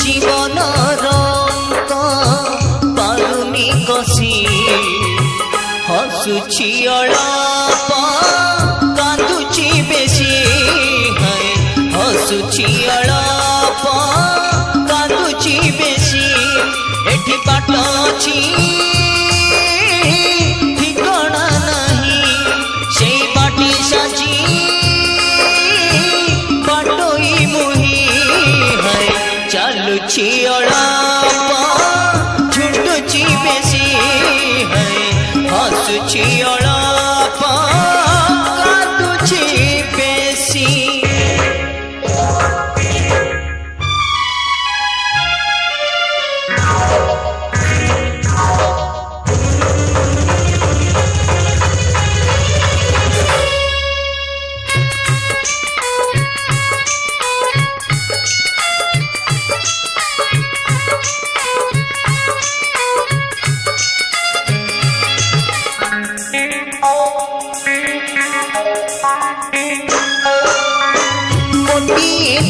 जीवन रंग पारुनी कसी हसुची अळप कांदुची बेसी हसुची अळप कांदुची बेसी एठी बाट अछि ठिकाना नहीं से बाटी साजी बाटोई मुही है चालुची अळप झुंडुची बेसी है हसुची अळप कांदुची बेसी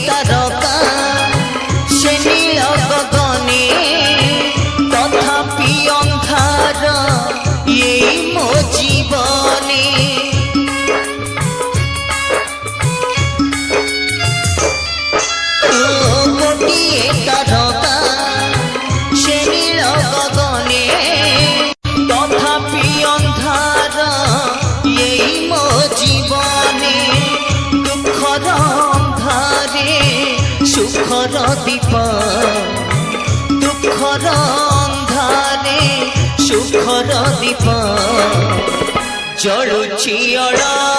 तारका से नील गगने तथापि अंधार ये मो जीवने गोटिए तारका से नील गगने तथापि अंधार ये मो जीवने दुखर सुखर दीप दुखर अंधारे सुखर दीप जलुची अड़ा